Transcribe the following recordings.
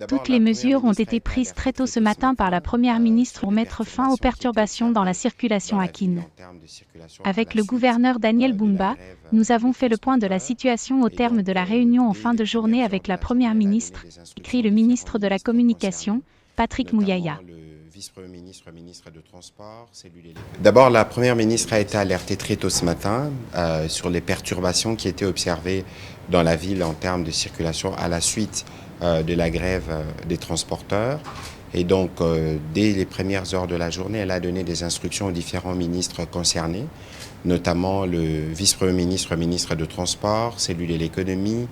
Toutes les mesures ont été prises très tôt ce matin par la Première ministre pour mettre fin aux perturbations dans la circulation à Kin. Avec le gouverneur Daniel Bumba, nous avons fait le point de la situation au terme de la réunion en fin de journée avec la Première ministre, écrit le ministre de la Communication, Patrick Mouyaya. D'abord, la Première ministre a été alertée très tôt ce matin sur les perturbations qui étaient observées dans la ville en termes de circulation à la suite de la grève des transporteurs. Et donc, dès les premières heures de la journée, elle a donné des instructions aux différents ministres concernés, notamment le vice-premier ministre, ministre de Transport, celui de l'économie,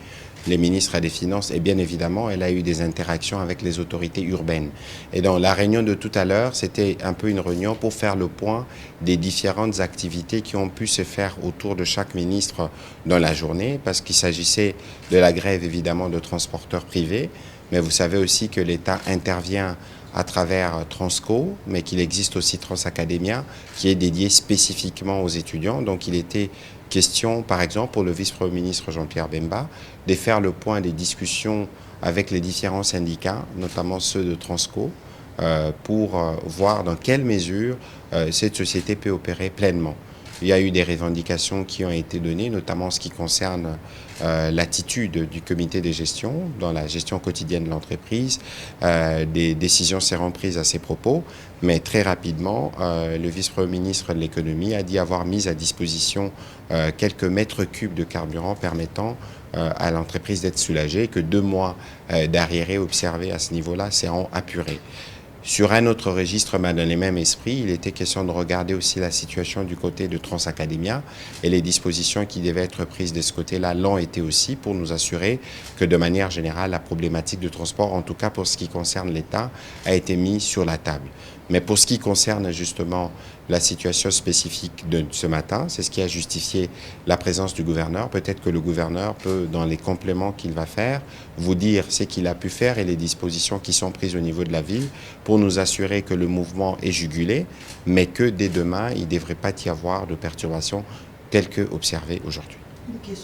les ministres des Finances et bien évidemment, elle a eu des interactions avec les autorités urbaines. Et dans la réunion de tout à l'heure, c'était un peu une réunion pour faire le point des différentes activités qui ont pu se faire autour de chaque ministre dans la journée, parce qu'il s'agissait de la grève évidemment de transporteurs privés, mais vous savez aussi que l'État intervient à travers Transco, mais qu'il existe aussi Transacademia, qui est dédié spécifiquement aux étudiants. Donc il était question, par exemple, pour le vice-premier ministre Jean-Pierre Bemba, de faire le point des discussions avec les différents syndicats, notamment ceux de Transco, pour voir dans quelle mesure cette société peut opérer pleinement. Il y a eu des revendications qui ont été données, notamment en ce qui concerne l'attitude du comité de gestion dans la gestion quotidienne de l'entreprise. Des décisions seront prises à ces propos, mais très rapidement, le vice-premier ministre de l'économie a dit avoir mis à disposition quelques mètres cubes de carburant permettant à l'entreprise d'être soulagée et que 2 mois d'arriérés observés à ce niveau-là seront apurés. Sur un autre registre, mais dans les mêmes esprits, il était question de regarder aussi la situation du côté de Transacademia et les dispositions qui devaient être prises de ce côté-là l'ont été aussi pour nous assurer que de manière générale, la problématique du transport, en tout cas pour ce qui concerne l'État, a été mise sur la table. Mais pour ce qui concerne justement la situation spécifique de ce matin, c'est ce qui a justifié la présence du gouverneur. Peut-être que le gouverneur peut, dans les compléments qu'il va faire, vous dire ce qu'il a pu faire et les dispositions qui sont prises au niveau de la ville pour nous assurer que le mouvement est jugulé, mais que dès demain, il ne devrait pas y avoir de perturbations telles que observées aujourd'hui.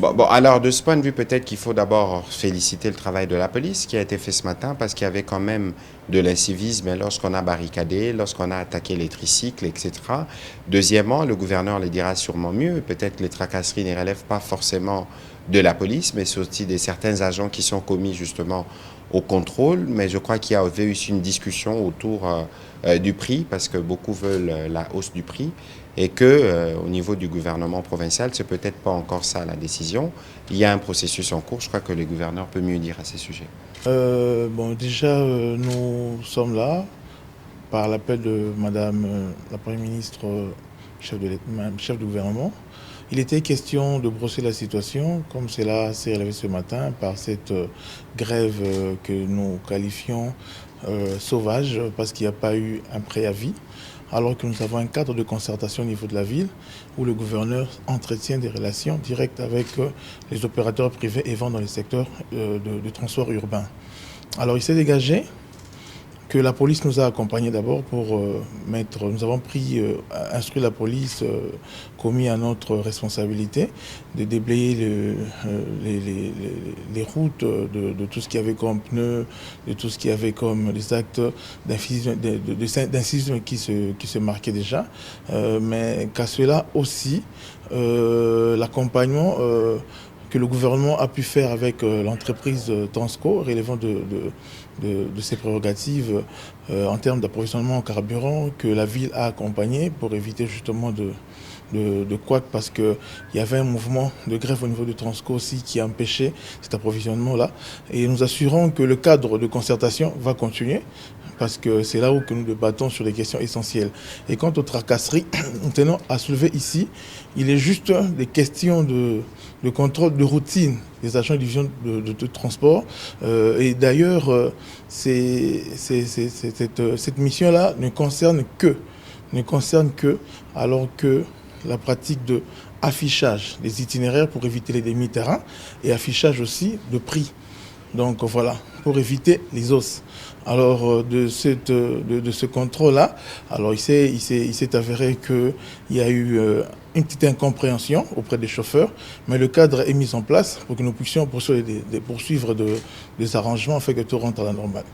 Bon, alors de ce point de vue, peut-être qu'il faut d'abord féliciter le travail de la police qui a été fait ce matin parce qu'il y avait quand même de l'incivisme lorsqu'on a barricadé, lorsqu'on a attaqué les tricycles, etc. Deuxièmement, le gouverneur le dira sûrement mieux, peut-être que les tracasseries ne relèvent pas forcément de la police, mais c'est aussi de certains agents qui sont commis justement au contrôle. Mais je crois qu'il y avait eu une discussion autour du prix parce que beaucoup veulent la hausse du prix. Et que au niveau du gouvernement provincial, c'est peut-être pas encore ça la décision. Il y a un processus en cours. Je crois que le gouverneur peut mieux dire à ces sujets. Déjà, nous sommes là par l'appel de Madame la Première ministre, chef du gouvernement. Il était question de brosser la situation, comme cela s'est relevé ce matin, par cette grève que nous qualifions sauvage, parce qu'il n'y a pas eu un préavis, alors que nous avons un cadre de concertation au niveau de la ville, où le gouverneur entretient des relations directes avec les opérateurs privés et vendent dans les secteurs de transport urbain. Alors il s'est dégagé que la police nous a accompagnés d'abord pour nous avons instruit la police, commis à notre responsabilité, de déblayer les routes de tout ce qu'il y avait comme pneus, de tout ce qu'il y avait comme des actes d'incision qui se marquaient déjà, mais qu'à cela aussi, l'accompagnement que le gouvernement a pu faire avec l'entreprise Transco, relevant de ses prérogatives en termes d'approvisionnement en carburant, que la ville a accompagné pour éviter justement de couac, parce qu'il y avait un mouvement de grève au niveau de Transco aussi qui empêchait cet approvisionnement-là. Et nous assurons que le cadre de concertation va continuer, parce que c'est là où que nous débattons sur les questions essentielles. Et quant aux tracasseries, nous tenons à soulever ici, il est juste des questions de contrôle de routine des agents de division de transport. Et d'ailleurs, cette mission-là ne concerne que, alors que la pratique de affichage des itinéraires pour éviter les demi-terrains et affichage aussi de prix. Donc voilà, pour éviter les os. Alors de ce contrôle-là, alors il s'est avéré qu'il y a eu une petite incompréhension auprès des chauffeurs, mais le cadre est mis en place pour que nous puissions poursuivre des arrangements afin que tout rentre à la normale.